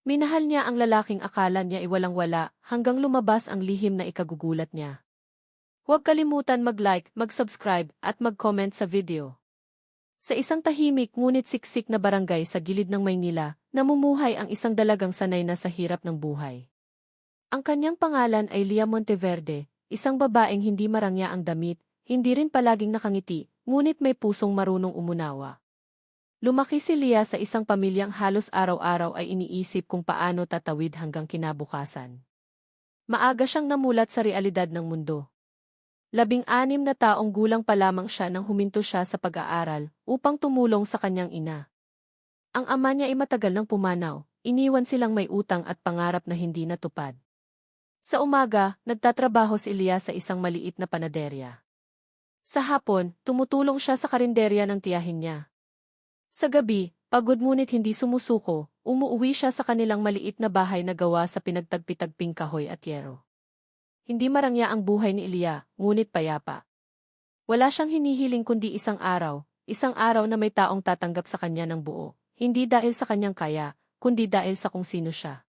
Minahal niya ang lalaking akala niya ay walang-wala hanggang lumabas ang lihim na ikagugulat niya. Huwag kalimutan mag-like, mag-subscribe at mag-comment sa video. Sa isang tahimik ngunit siksik na barangay sa gilid ng Maynila, namumuhay ang isang dalagang sanay na sa hirap ng buhay. Ang kanyang pangalan ay Lia Monteverde, isang babaeng hindi marangya ang damit, hindi rin palaging nakangiti, ngunit may pusong marunong umunawa. Lumaki si Lia sa isang pamilyang halos araw-araw ay iniisip kung paano tatawid hanggang kinabukasan. Maaga siyang namulat sa realidad ng mundo. 16 na taong gulang pa lamang siya nang huminto siya sa pag-aaral upang tumulong sa kanyang ina. Ang ama niya ay matagal nang pumanaw, iniwan silang may utang at pangarap na hindi natupad. Sa umaga, nagtatrabaho si Lia sa isang maliit na panaderya. Sa hapon, tumutulong siya sa karinderya ng tiyahin niya. Sa gabi, pagod ngunit hindi sumusuko, umuuwi siya sa kanilang maliit na bahay na gawa sa pinagtagpi-tagping kahoy at yero. Hindi marangya ang buhay ni Lia, ngunit payapa. Wala siyang hinihiling kundi isang araw na may taong tatanggap sa kanya ng buo, hindi dahil sa kanyang kaya, kundi dahil sa kung sino siya.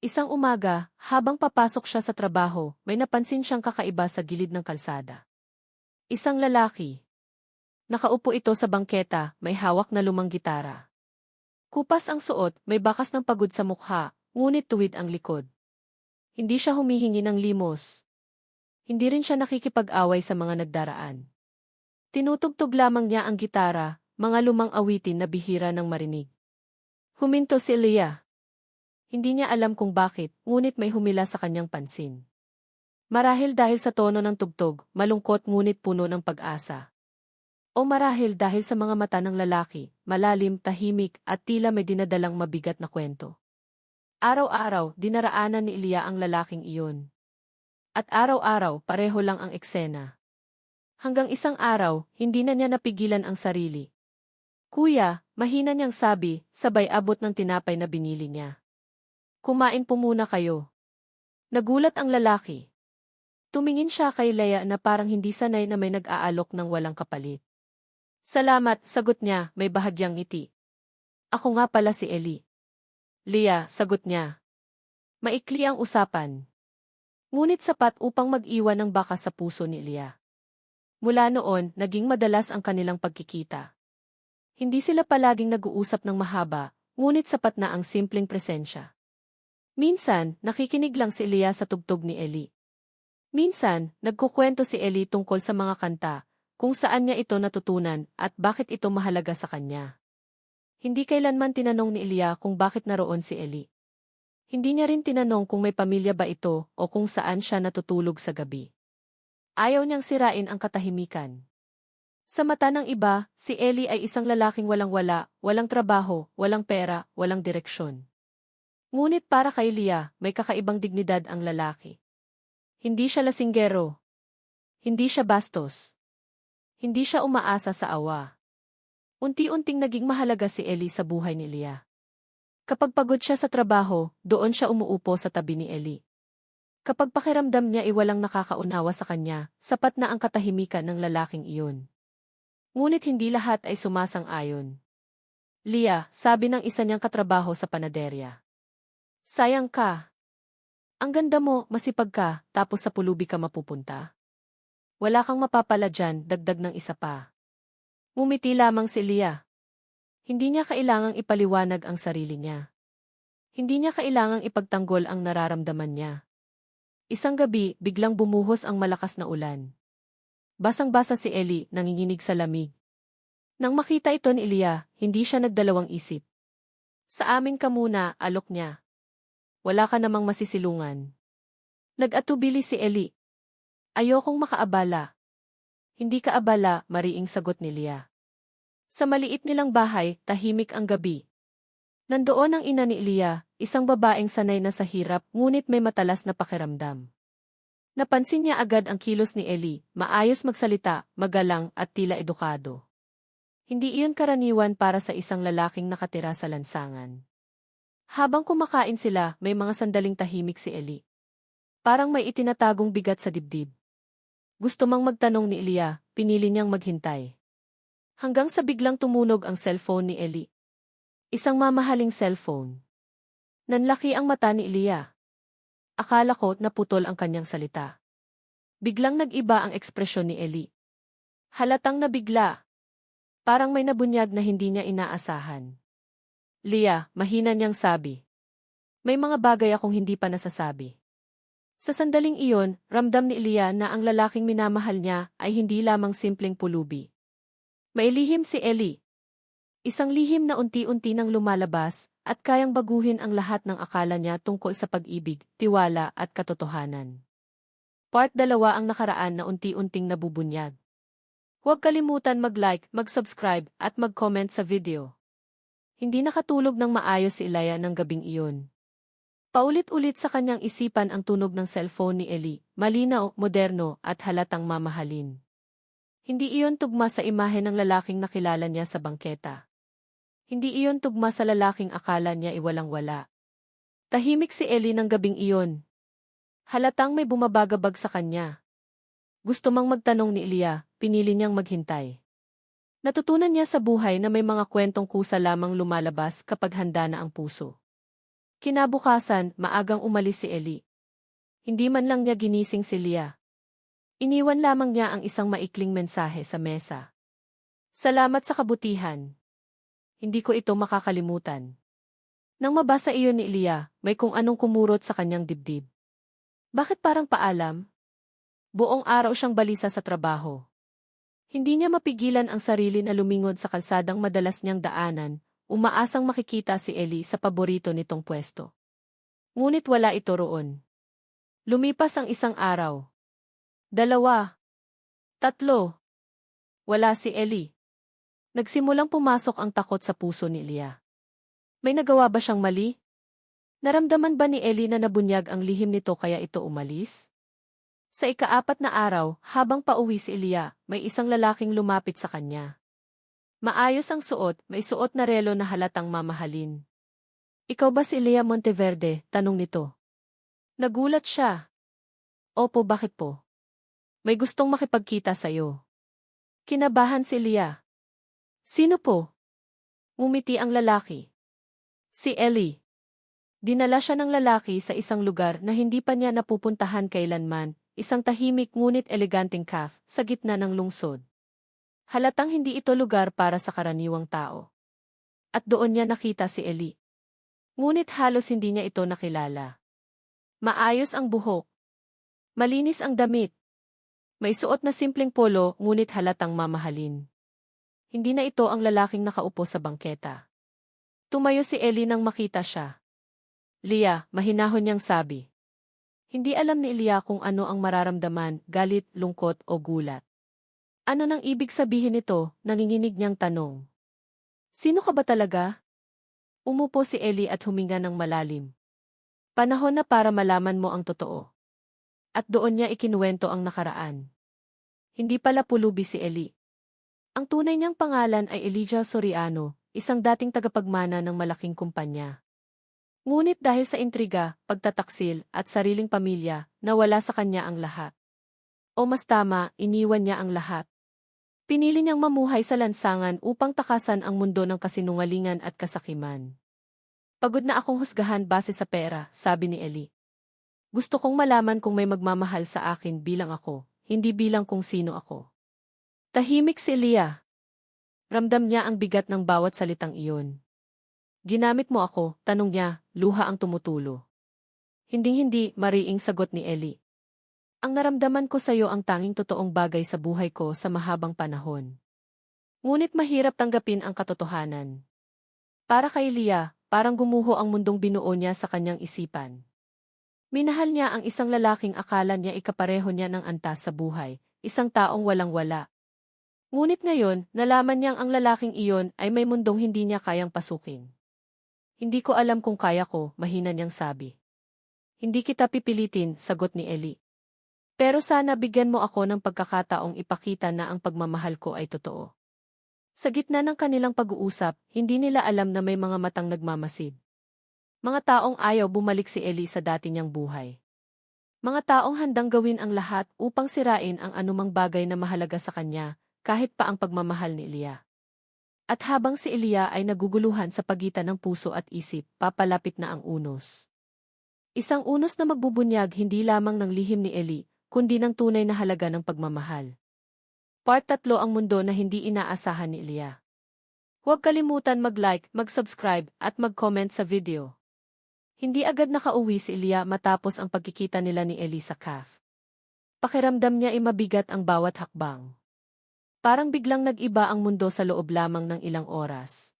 Isang umaga, habang papasok siya sa trabaho, may napansin siyang kakaiba sa gilid ng kalsada. Isang lalaki. Nakaupo ito sa bangketa, may hawak na lumang gitara. Kupas ang suot, may bakas ng pagod sa mukha, ngunit tuwid ang likod. Hindi siya humihingi ng limos. Hindi rin siya nakikipag-away sa mga nagdaraan. Tinutugtog lamang niya ang gitara, mga lumang awitin na bihira ng marinig. Huminto si Lia. Hindi niya alam kung bakit, ngunit may humila sa kanyang pansin. Marahil dahil sa tono ng tugtog, malungkot ngunit puno ng pag-asa. O marahil dahil sa mga mata ng lalaki, malalim, tahimik, at tila may dinadalang mabigat na kwento. Araw-araw, dinaraanan ni Lia ang lalaking iyon. At araw-araw, pareho lang ang eksena. Hanggang isang araw, hindi na niya napigilan ang sarili. Kuya, mahina niyang sabi, sabay abot ng tinapay na binili niya. Kumain po muna kayo. Nagulat ang lalaki. Tumingin siya kay Lia na parang hindi sanay na may nag-aalok ng walang kapalit. Salamat, sagot niya, may bahagyang ngiti. Ako nga pala si Eli. Lia, sagot niya. Maikli ang usapan. Ngunit sapat upang mag-iwan ng baka sa puso ni Lia. Mula noon, naging madalas ang kanilang pagkikita. Hindi sila palaging nag-uusap ng mahaba, ngunit sapat na ang simpleng presensya. Minsan, nakikinig lang si Lia sa tugtog ni Eli. Minsan, nagkukwento si Eli tungkol sa mga kanta, kung saan niya ito natutunan at bakit ito mahalaga sa kanya. Hindi kailanman tinanong ni Lia kung bakit naroon si Eli. Hindi niya rin tinanong kung may pamilya ba ito o kung saan siya natutulog sa gabi. Ayaw niyang sirain ang katahimikan. Sa mata ng iba, si Eli ay isang lalaking walang-wala, walang trabaho, walang pera, walang direksyon. Ngunit para kay Lia, may kakaibang dignidad ang lalaki. Hindi siya lasinggero. Hindi siya bastos. Hindi siya umaasa sa awa. Unti-unting naging mahalaga si Eli sa buhay ni Lia. Kapag pagod siya sa trabaho, doon siya umuupo sa tabi ni Eli. Kapag pakiramdam niya ay walang nakakaunawa sa kanya, sapat na ang katahimikan ng lalaking iyon. Ngunit hindi lahat ay sumasang-ayon. Lia, sabi ng isa niyang katrabaho sa panaderya. Sayang ka. Ang ganda mo, masipag ka, tapos sa pulubi ka mapupunta. Wala kang mapapala dyan, dagdag ng isa pa. Ngumiti lamang si Lia. Hindi niya kailangang ipaliwanag ang sarili niya. Hindi niya kailangang ipagtanggol ang nararamdaman niya. Isang gabi, biglang bumuhos ang malakas na ulan. Basang-basa si Eli, nanginginig sa lamig. Nang makita ito ni Lia, hindi siya nagdalawang isip. Sa amin ka muna, alok niya. Wala ka namang masisilungan. Nag-atubili si Eli. Ayokong makaabala. Hindi ka abala, mariing sagot ni Lia. Sa maliit nilang bahay, tahimik ang gabi. Nandoon ang ina ni Lia, isang babaeng sanay na sa hirap ngunit may matalas na pakiramdam. Napansin niya agad ang kilos ni Eli, maayos magsalita, magalang at tila edukado. Hindi iyon karaniwan para sa isang lalaking nakatira sa lansangan. Habang kumakain sila, may mga sandaling tahimik si Eli. Parang may itinatagong bigat sa dibdib. Gusto mang magtanong ni Lia, pinili niyang maghintay. Hanggang sa biglang tumunog ang cellphone ni Eli. Isang mamahaling cellphone. Nanlaki ang mata ni Elia. Akala ko naputol ang kanyang salita. Biglang nag-iba ang ekspresyon ni Eli. Halatang nabigla. Parang may nabunyag na hindi niya inaasahan. Leah, mahina niyang sabi. May mga bagay akong hindi pa nasasabi. Sa sandaling iyon, ramdam ni Elia na ang lalaking minamahal niya ay hindi lamang simpleng pulubi. May lihim si Eli. Isang lihim na unti-unti nang lumalabas at kayang baguhin ang lahat ng akala niya tungkol sa pag-ibig, tiwala at katotohanan. Part 2 ang nakaraan na unti-unting nabubunyag. Huwag kalimutan mag-like, mag-subscribe at mag-comment sa video. Hindi nakatulog ng maayos si Elia ng gabing iyon. Paulit-ulit sa kanyang isipan ang tunog ng cellphone ni Eli, malinaw, moderno at halatang mamahalin. Hindi iyon tugma sa imahe ng lalaking nakilala niya sa bangketa. Hindi iyon tugma sa lalaking akala niya iwalang-wala. Tahimik si Eli ng gabing iyon. Halatang may bumabagabag sa kanya. Gusto mang magtanong ni Elia, pinili niyang maghintay. Natutunan niya sa buhay na may mga kwentong kusa lamang lumalabas kapag handa na ang puso. Kinabukasan, maagang umalis si Eli. Hindi man lang niya ginising si Leah. Iniwan lamang niya ang isang maikling mensahe sa mesa. Salamat sa kabutihan. Hindi ko ito makakalimutan. Nang mabasa iyon ni Elia, may kung anong kumurot sa kanyang dibdib. Bakit parang paalam? Buong araw siyang balisa sa trabaho. Hindi niya mapigilan ang sarili na lumingon sa kalsadang madalas niyang daanan, umaasang makikita si Eli sa paborito nitong pwesto. Ngunit wala ito roon. Lumipas ang isang araw. 2. 3. Wala si Eli. Nagsimulang pumasok ang takot sa puso ni Elia. May nagawa ba siyang mali? Naramdaman ba ni Eli na nabunyag ang lihim nito kaya ito umalis? Sa ika-4 na araw, habang pauwi si Elia, may isang lalaking lumapit sa kanya. Maayos ang suot, may suot na relo na halatang mamahalin. Ikaw ba si Elia Monteverde? Tanong nito. Nagulat siya. Opo, bakit po? May gustong makipagkita sa'yo. Kinabahan si Elia. Sino po? Ngumiti ang lalaki. Si Eli. Dinala siya ng lalaki sa isang lugar na hindi pa niya napupuntahan kailanman, isang tahimik ngunit eleganteng cafe sa gitna ng lungsod. Halatang hindi ito lugar para sa karaniwang tao. At doon niya nakita si Eli. Ngunit halos hindi niya ito nakilala. Maayos ang buhok. Malinis ang damit. May suot na simpleng polo ngunit halatang mamahalin. Hindi na ito ang lalaking nakaupo sa bangketa. Tumayo si Eli nang makita siya. Leah, mahinahon niyang sabi. Hindi alam ni Elia kung ano ang mararamdaman, galit, lungkot o gulat. Ano nang ibig sabihin nito, nanginginig niyang tanong. Sino ka ba talaga? Umupo si Eli at huminga ng malalim. Panahon na para malaman mo ang totoo. At doon niya ikinuwento ang nakaraan. Hindi pala pulubi si Eli. Ang tunay niyang pangalan ay Elijah Soriano, isang dating tagapagmana ng malaking kumpanya. Ngunit dahil sa intriga, pagtataksil at sariling pamilya, nawala sa kanya ang lahat. O mas tama, iniwan niya ang lahat. Pinili niyang mamuhay sa lansangan upang takasan ang mundo ng kasinungalingan at kasakiman. Pagod na akong husgahan base sa pera, sabi ni Eli. Gusto kong malaman kung may magmamahal sa akin bilang ako, hindi bilang kung sino ako. Tahimik si Leah. Ramdam niya ang bigat ng bawat salitang iyon. Ginamit mo ako, tanong niya, luha ang tumutulo. Hinding-hindi, mariing sagot ni Eli. Ang naramdaman ko sa iyo ang tanging totoong bagay sa buhay ko sa mahabang panahon. Ngunit mahirap tanggapin ang katotohanan. Para kay Leah, parang gumuho ang mundong binuo niya sa kanyang isipan. Minahal niya ang isang lalaking akala niya ikapareho niya ng antas sa buhay, isang taong walang-wala. Ngunit ngayon, nalaman niyang ang lalaking iyon ay may mundong hindi niya kayang pasukin. Hindi ko alam kung kaya ko, mahina niyang sabi. Hindi kita pipilitin, sagot ni Eli. Pero sana bigyan mo ako ng pagkakataong ipakita na ang pagmamahal ko ay totoo. Sa gitna ng kanilang pag-uusap, hindi nila alam na may mga matang nagmamasid. Mga taong ayaw bumalik si Eli sa dati niyang buhay. Mga taong handang gawin ang lahat upang sirain ang anumang bagay na mahalaga sa kanya, kahit pa ang pagmamahal ni Elia. At habang si Elia ay naguguluhan sa pagitan ng puso at isip, papalapit na ang unos. Isang unos na magbubunyag hindi lamang ng lihim ni Eli, kundi ng tunay na halaga ng pagmamahal. Part 3 ang mundo na hindi inaasahan ni Elia. Huwag kalimutan mag-like, mag-subscribe, at mag-comment sa video. Hindi agad nakauwi si Elia matapos ang pagkikita nila ni Eli sa caf. Pakiramdam niya ay mabigat ang bawat hakbang. Parang biglang nag-iba ang mundo sa loob lamang ng ilang oras.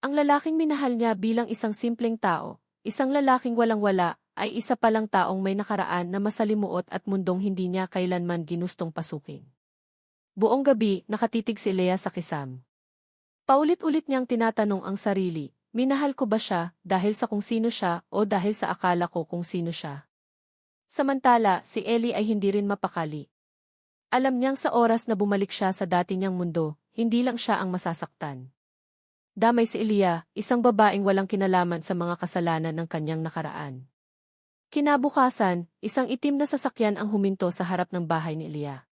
Ang lalaking minahal niya bilang isang simpleng tao, isang lalaking walang-wala, ay isa palang taong may nakaraan na masalimuot at mundong hindi niya kailanman ginustong pasukin. Buong gabi, nakatitig si Lea sa kisam. Paulit-ulit niyang tinatanong ang sarili, minahal ko ba siya dahil sa kung sino siya o dahil sa akala ko kung sino siya? Samantala, si Eli ay hindi rin mapakali. Alam niyang sa oras na bumalik siya sa dati niyang mundo, hindi lang siya ang masasaktan. Damay si Elia, isang babaeng walang kinalaman sa mga kasalanan ng kanyang nakaraan. Kinabukasan, isang itim na sasakyan ang huminto sa harap ng bahay ni Elia.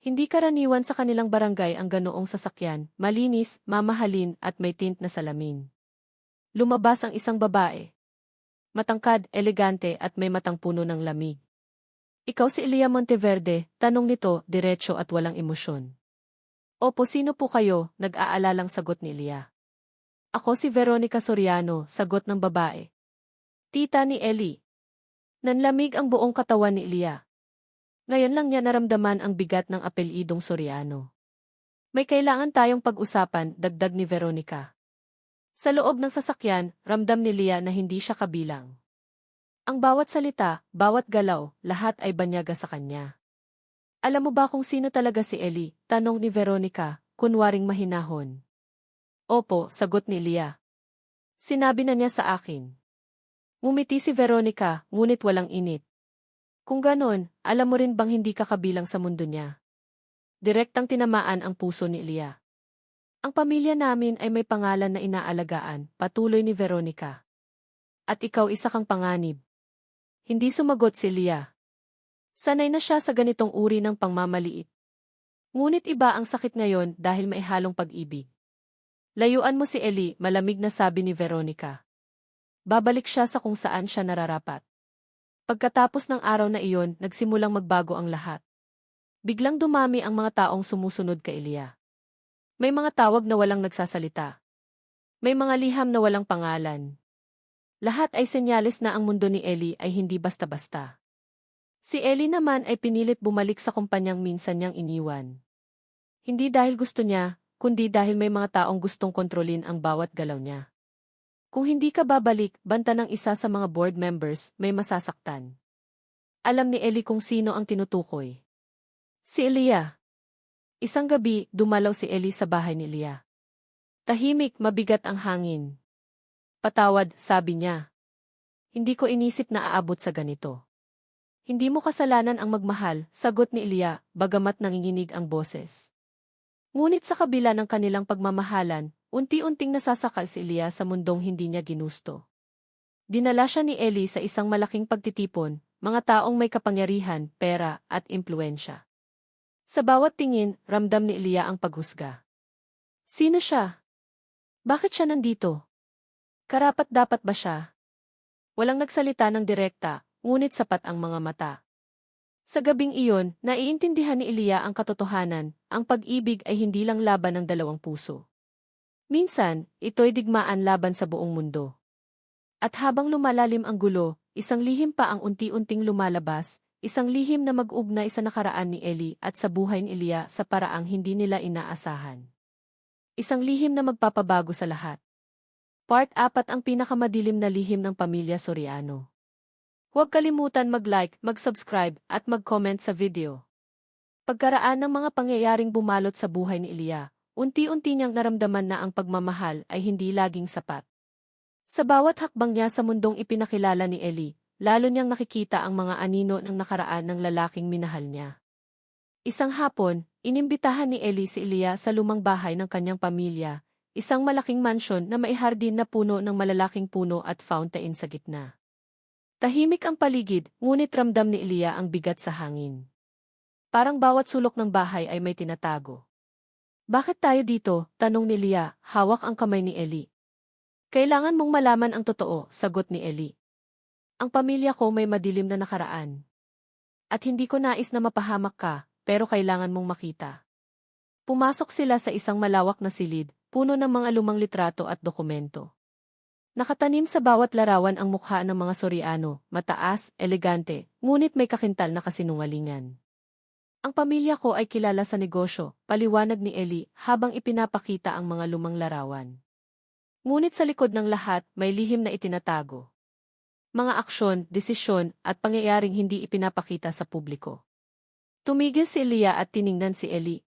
Hindi karaniwan sa kanilang barangay ang ganoong sasakyan, malinis, mamahalin at may tint na salamin. Lumabas ang isang babae. Matangkad, elegante at may matang puno ng lamig. Ikaw si Elia Monteverde, tanong nito, diretso at walang emosyon. Opo, sino po kayo, nag-aalalang sagot ni Elia. Ako si Veronica Soriano, sagot ng babae. Tita ni Eli. Nanlamig ang buong katawan ni Elia. Ngayon lang niya naramdaman ang bigat ng apelyidong Soriano. May kailangan tayong pag-usapan, dagdag ni Veronica. Sa loob ng sasakyan, ramdam ni Elia na hindi siya kabilang. Ang bawat salita, bawat galaw, lahat ay banyaga sa kanya. Alam mo ba kung sino talaga si Eli? Tanong ni Veronica, kunwaring mahinahon. Opo, sagot ni Elia. Sinabi na niya sa akin. Ngumiti si Veronica, ngunit walang init. Kung ganon, alam mo rin bang hindi ka kabilang sa mundo niya? Direktang tinamaan ang puso ni Elia. Ang pamilya namin ay may pangalan na inaalagaan, patuloy ni Veronica. At ikaw isa kang panganib. Hindi sumagot si Elia. Sanay na siya sa ganitong uri ng pangmamaliit. Ngunit iba ang sakit ngayon dahil may halong pag-ibig. Layuan mo si Eli, malamig na sabi ni Veronica. Babalik siya sa kung saan siya nararapat. Pagkatapos ng araw na iyon, nagsimulang magbago ang lahat. Biglang dumami ang mga taong sumusunod kay Elia. May mga tawag na walang nagsasalita. May mga liham na walang pangalan. Lahat ay senyales na ang mundo ni Eli ay hindi basta-basta. Si Eli naman ay pinilit bumalik sa kumpanyang minsan niyang iniwan. Hindi dahil gusto niya, kundi dahil may mga taong gustong kontrolin ang bawat galaw niya. Kung hindi ka babalik, banta ng isa sa mga board members, may masasaktan. Alam ni Eli kung sino ang tinutukoy. Si Elia. Isang gabi, dumalaw si Eli sa bahay ni Elia. Tahimik, mabigat ang hangin. Patawad, sabi niya. Hindi ko inisip na aabot sa ganito. Hindi mo kasalanan ang magmahal, sagot ni Elia, bagamat nanginginig ang boses. Ngunit sa kabila ng kanilang pagmamahalan, unti-unting nasasakal si Elia sa mundong hindi niya ginusto. Dinala siya ni Eli sa isang malaking pagtitipon, mga taong may kapangyarihan, pera, at impluensya. Sa bawat tingin, ramdam ni Elia ang paghusga. Sino siya? Bakit siya nandito? Karapat-dapat ba siya? Walang nagsalita ng direkta, ngunit sapat ang mga mata. Sa gabing iyon, naiintindihan ni Elia ang katotohanan, ang pag-ibig ay hindi lang laban ng dalawang puso. Minsan, ito'y digmaan laban sa buong mundo. At habang lumalalim ang gulo, isang lihim pa ang unti-unting lumalabas, isang lihim na mag-ugnay sa nakaraan ni Eli at sa buhay ni Elia sa paraang hindi nila inaasahan. Isang lihim na magpapabago sa lahat. Part 4 ang pinakamadilim na lihim ng pamilya Soriano. Huwag kalimutan mag-like, mag-subscribe, at mag-comment sa video. Pagkaraan ng mga pangyayaring bumalot sa buhay ni Elia, unti-unti niyang naramdaman na ang pagmamahal ay hindi laging sapat. Sa bawat hakbang niya sa mundong ipinakilala ni Eli, lalo niyang nakikita ang mga anino ng nakaraan ng lalaking minahal niya. Isang hapon, inimbitahan ni Eli si Elia sa lumang bahay ng kanyang pamilya, isang malaking mansyon na may hardin na puno ng malalaking puno at fountain sa gitna. Tahimik ang paligid, ngunit ramdam ni Elia ang bigat sa hangin. Parang bawat sulok ng bahay ay may tinatago. Bakit tayo dito? Tanong ni Leah, hawak ang kamay ni Ellie. Kailangan mong malaman ang totoo, sagot ni Ellie. Ang pamilya ko may madilim na nakaraan. At hindi ko nais na mapahamak ka, pero kailangan mong makita. Pumasok sila sa isang malawak na silid, puno ng mga lumang litrato at dokumento. Nakatanim sa bawat larawan ang mukha ng mga Soriano, mataas, elegante, ngunit may kakintal na kasinungalingan. Ang pamilya ko ay kilala sa negosyo, paliwanag ni Ellie habang ipinapakita ang mga lumang larawan. Ngunit sa likod ng lahat, may lihim na itinatago. Mga aksyon, desisyon, at pangyayaring hindi ipinapakita sa publiko. Tumigil si Leah at tiningnan si Ellie.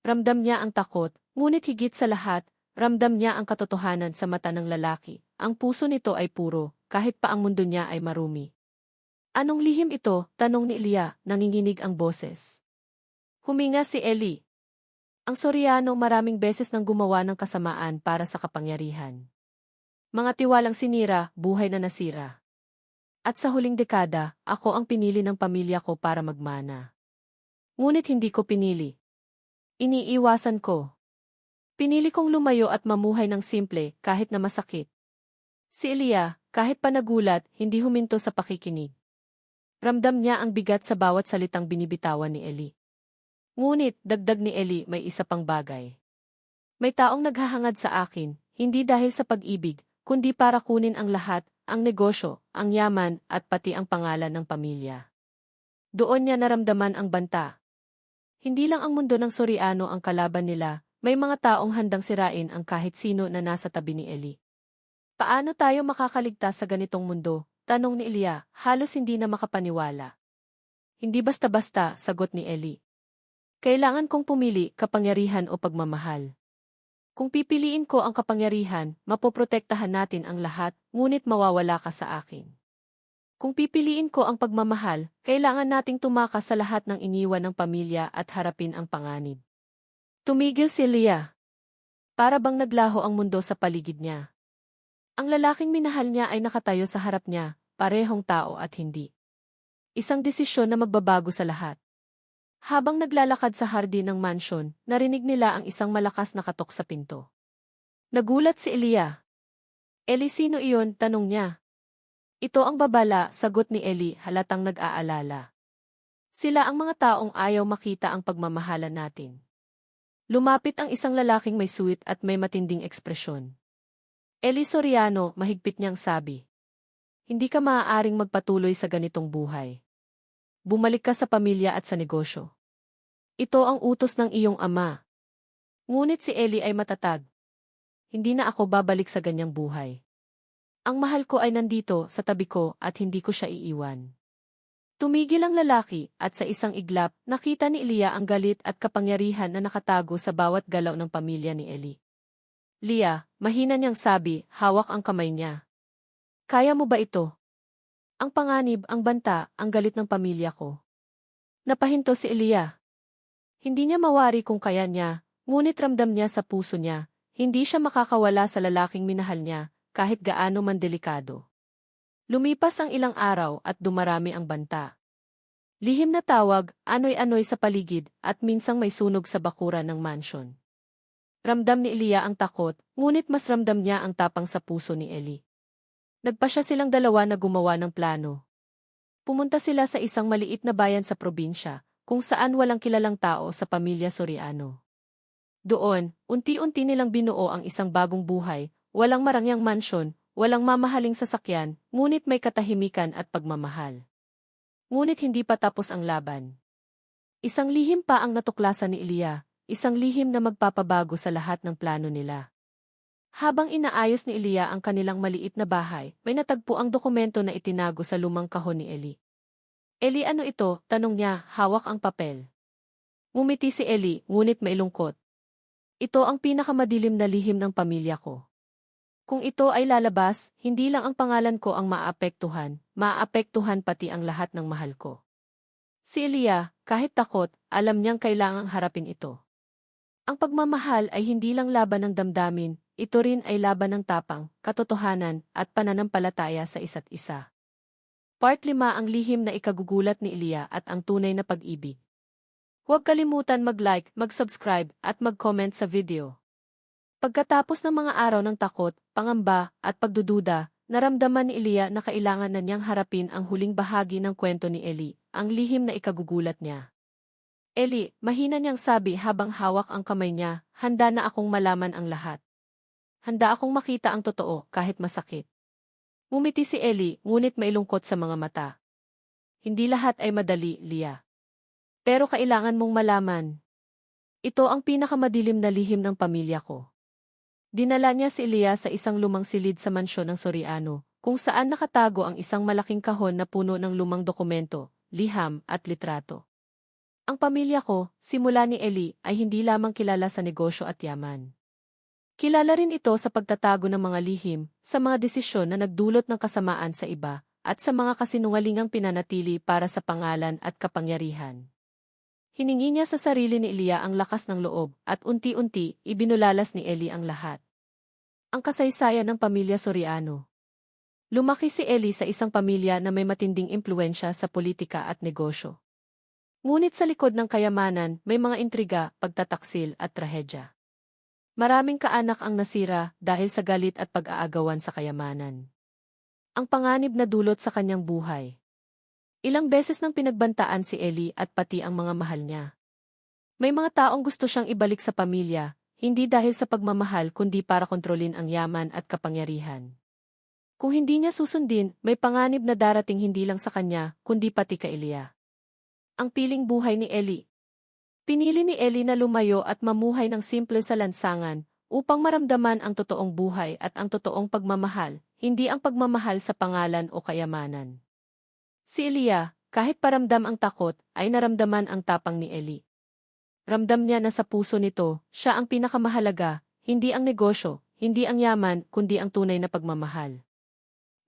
Ramdam niya ang takot, ngunit higit sa lahat, ramdam niya ang katotohanan sa mata ng lalaki. Ang puso nito ay puro, kahit pa ang mundo niya ay marumi. Anong lihim ito? Tanong ni Leah, nanginginig ang boses. Huminga si Ellie. Ang Soriano maraming beses nang gumawa ng kasamaan para sa kapangyarihan. Mga tiwalang sinira, buhay na nasira. At sa huling dekada, ako ang pinili ng pamilya ko para magmana. Ngunit hindi ko pinili. Iniiwasan ko. Pinili kong lumayo at mamuhay ng simple kahit na masakit. Si Leah, kahit pa nagulat, hindi huminto sa pakikinig. Ramdam niya ang bigat sa bawat salitang binibitawan ni Ellie. Ngunit, dagdag ni Ellie, may isa pang bagay. May taong naghahangad sa akin, hindi dahil sa pag-ibig, kundi para kunin ang lahat, ang negosyo, ang yaman, at pati ang pangalan ng pamilya. Doon niya naramdaman ang banta. Hindi lang ang mundo ng Soriano ang kalaban nila, may mga taong handang sirain ang kahit sino na nasa tabi ni Ellie. Paano tayo makakaligtas sa ganitong mundo? Tanong ni Leah, halos hindi na makapaniwala. Hindi basta-basta, sagot ni Ellie. Kailangan kong pumili, kapangyarihan o pagmamahal. Kung pipiliin ko ang kapangyarihan, mapoprotektahan natin ang lahat, ngunit mawawala ka sa akin. Kung pipiliin ko ang pagmamahal, kailangan nating tumakas sa lahat ng iniwan ng pamilya at harapin ang panganib. Tumigil si Leah. Para bang naglaho ang mundo sa paligid niya. Ang lalaking minahal niya ay nakatayo sa harap niya, parehong tao at hindi. Isang desisyon na magbabago sa lahat. Habang naglalakad sa hardin ng mansyon, narinig nila ang isang malakas na katok sa pinto. Nagulat si Leah. Ellie, sino iyon? Tanong niya. Ito ang babala, sagot ni Ellie, halatang nag-aalala. Sila ang mga taong ayaw makita ang pagmamahalan natin. Lumapit ang isang lalaking may suwit at may matinding ekspresyon. Ellie Soriano, mahigpit niyang sabi. Hindi ka maaaring magpatuloy sa ganitong buhay. Bumalik ka sa pamilya at sa negosyo. Ito ang utos ng iyong ama. Ngunit si Ellie ay matatag. Hindi na ako babalik sa ganyang buhay. Ang mahal ko ay nandito sa tabi ko at hindi ko siya iiwan. Tumigil ang lalaki at sa isang iglap, nakita ni Leah ang galit at kapangyarihan na nakatago sa bawat galaw ng pamilya ni Ellie. Leah, mahina niyang sabi, hawak ang kamay niya. Kaya mo ba ito? Ang panganib, ang banta, ang galit ng pamilya ko. Napahinto si Leah. Hindi niya mawari kung kaya niya, ngunit ramdam niya sa puso niya, hindi siya makakawala sa lalaking minahal niya, kahit gaano man delikado. Lumipas ang ilang araw at dumarami ang banta. Lihim na tawag, anoy-anoy sa paligid, at minsang may sunog sa bakuran ng mansyon. Ramdam ni Leah ang takot, ngunit mas ramdam niya ang tapang sa puso ni Ellie. Nagpasya silang dalawa na gumawa ng plano. Pumunta sila sa isang maliit na bayan sa probinsya, kung saan walang kilalang tao sa pamilya Soriano. Doon, unti-unti nilang binuo ang isang bagong buhay, walang marangyang mansyon, walang mamahaling sasakyan, ngunit may katahimikan at pagmamahal. Ngunit hindi pa tapos ang laban. Isang lihim pa ang natuklasan ni Leah, isang lihim na magpapabago sa lahat ng plano nila. Habang inaayos ni Leah ang kanilang maliit na bahay, may natagpo ang dokumento na itinago sa lumang kahon ni Ellie. Ellie, ano ito? Tanong niya, hawak ang papel. Ngumiti si Ellie, ngunit mailungkot. Ito ang pinakamadilim na lihim ng pamilya ko. Kung ito ay lalabas, hindi lang ang pangalan ko ang maaapektuhan pati ang lahat ng mahal ko. Si Leah, kahit takot, alam niyang kailangang harapin ito. Ang pagmamahal ay hindi lang laban ng damdamin, ito rin ay laban ng tapang, katotohanan, at pananampalataya sa isa't isa. Part 5, ang lihim na ikagugulat ni Leah at ang tunay na pag-ibig. Huwag kalimutan mag-like, mag-subscribe, at mag-comment sa video. Pagkatapos ng mga araw ng takot, pangamba, at pagdududa, naramdaman ni Elia na kailangan na niyang harapin ang huling bahagi ng kwento ni Eli, ang lihim na ikagugulat niya. Eli, mahina niyang sabi habang hawak ang kamay niya, handa na akong malaman ang lahat. Handa akong makita ang totoo kahit masakit. Ngumiti si Eli, ngunit mailungkot sa mga mata. Hindi lahat ay madali, Lia. Pero kailangan mong malaman. Ito ang pinakamadilim na lihim ng pamilya ko. Dinala niya si Elia sa isang lumang silid sa mansyon ng Soriano, kung saan nakatago ang isang malaking kahon na puno ng lumang dokumento, liham, at litrato. Ang pamilya ko, simula ni Eli, ay hindi lamang kilala sa negosyo at yaman. Kilala rin ito sa pagtatago ng mga lihim, sa mga desisyon na nagdulot ng kasamaan sa iba, at sa mga kasinungalingang pinanatili para sa pangalan at kapangyarihan. Hiningi niya sa sarili ni Elia ang lakas ng loob, at unti-unti, ibinulalas ni Eli ang lahat. Ang kasaysayan ng pamilya Soriano. Lumaki si Eli sa isang pamilya na may matinding impluwensya sa politika at negosyo. Ngunit sa likod ng kayamanan, may mga intriga, pagtataksil at trahedya. Maraming kaanak ang nasira dahil sa galit at pag-aagawan sa kayamanan. Ang panganib na dulot sa kanyang buhay. Ilang beses nang pinagbantaan si Eli at pati ang mga mahal niya. May mga taong gusto siyang ibalik sa pamilya, hindi dahil sa pagmamahal kundi para kontrolin ang yaman at kapangyarihan. Kung hindi niya susundin, may panganib na darating hindi lang sa kanya, kundi pati kay Elia. Ang piling buhay ni Eli. Pinili ni Eli na lumayo at mamuhay ng simple sa lansangan, upang maramdaman ang totoong buhay at ang totoong pagmamahal, hindi ang pagmamahal sa pangalan o kayamanan. Si Elia, kahit paramdam ang takot, ay naramdaman ang tapang ni Eli. Ramdam niya na sa puso nito, siya ang pinakamahalaga, hindi ang negosyo, hindi ang yaman, kundi ang tunay na pagmamahal.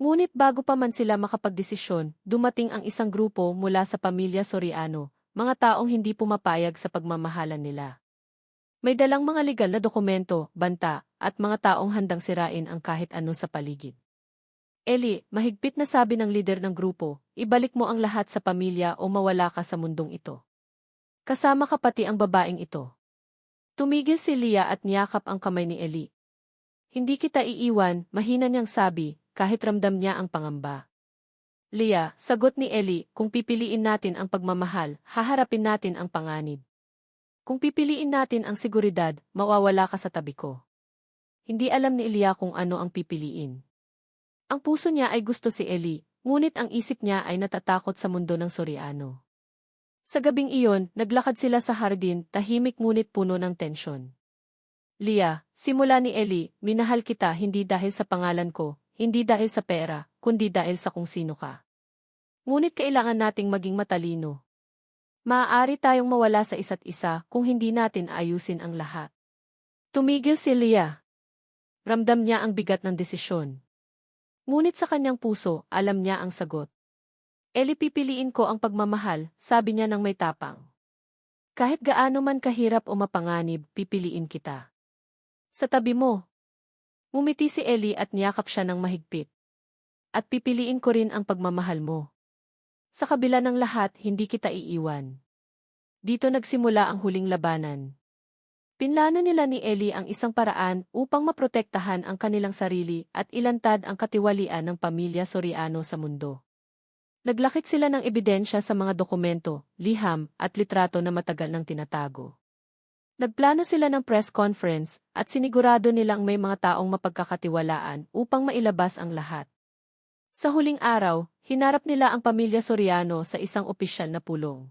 Ngunit bago pa man sila makapagdesisyon, dumating ang isang grupo mula sa pamilya Soriano, mga taong hindi pumapayag sa pagmamahalan nila. May dalang mga legal na dokumento, banta, at mga taong handang sirain ang kahit ano sa paligid. Eli, mahigpit na sabi ng lider ng grupo, ibalik mo ang lahat sa pamilya o mawala ka sa mundong ito. Kasama ka pati ang babaeng ito. Tumigil si Lia at niyakap ang kamay ni Eli. Hindi kita iiwan, mahina niyang sabi, kahit ramdam niya ang pangamba. Lia, sagot ni Eli, kung pipiliin natin ang pagmamahal, haharapin natin ang panganib. Kung pipiliin natin ang seguridad, mawawala ka sa tabi ko. Hindi alam ni Elia kung ano ang pipiliin. Ang puso niya ay gusto si Eli, ngunit ang isip niya ay natatakot sa mundo ng Soriano. Sa gabing iyon, naglakad sila sa hardin, tahimik ngunit puno ng tensyon. Lia, simula ni Eli, minahal kita hindi dahil sa pangalan ko, hindi dahil sa pera, kundi dahil sa kung sino ka. Ngunit kailangan nating maging matalino. Maaari tayong mawala sa isa't isa kung hindi natin ayusin ang lahat. Tumigil si Lia. Ramdam niya ang bigat ng desisyon. Ngunit sa kanyang puso, alam niya ang sagot. Eli, pipiliin ko ang pagmamahal, sabi niya ng may tapang. Kahit gaano man kahirap o mapanganib, pipiliin kita. Sa tabi mo. Ngumiti si Eli at niyakap siya ng mahigpit. At pipiliin ko rin ang pagmamahal mo. Sa kabila ng lahat, hindi kita iiwan. Dito nagsimula ang huling labanan. Pinlano nila ni Eli ang isang paraan upang maprotektahan ang kanilang sarili at ilantad ang katiwalian ng pamilya Soriano sa mundo. Naglakit sila ng ebidensya sa mga dokumento, liham, at litrato na matagal nang tinatago. Nagplano sila ng press conference at sinigurado nilang may mga taong mapagkakatiwalaan upang mailabas ang lahat. Sa huling araw, hinarap nila ang pamilya Soriano sa isang opisyal na pulong.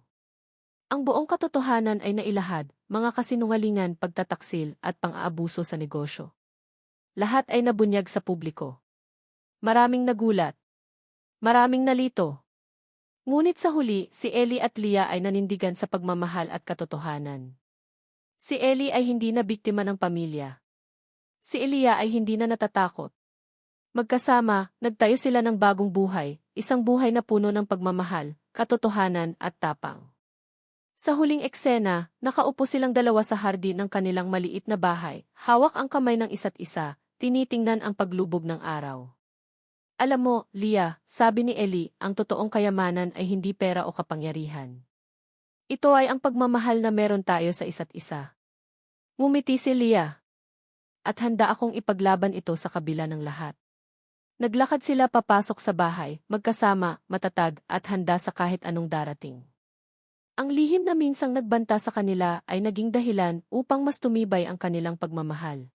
Ang buong katotohanan ay nailahad, mga kasinungalingan, pagtataksil at pang-aabuso sa negosyo. Lahat ay nabunyag sa publiko. Maraming nagulat. Maraming nalito. Ngunit sa huli, si Eli at Lia ay nanindigan sa pagmamahal at katotohanan. Si Eli ay hindi na biktima ng pamilya. Si Elia ay hindi na natatakot. Magkasama, nagtayo sila ng bagong buhay, isang buhay na puno ng pagmamahal, katotohanan at tapang. Sa huling eksena, nakaupo silang dalawa sa hardin ng kanilang maliit na bahay, hawak ang kamay ng isa't isa, tinitingnan ang paglubog ng araw. Alam mo, Lia, sabi ni Eli, ang totoong kayamanan ay hindi pera o kapangyarihan. Ito ay ang pagmamahal na meron tayo sa isa't isa. Ngumiti si Leah. At handa akong ipaglaban ito sa kabila ng lahat. Naglakad sila papasok sa bahay, magkasama, matatag, at handa sa kahit anong darating. Ang lihim na minsang nagbanta sa kanila ay naging dahilan upang mas tumibay ang kanilang pagmamahal.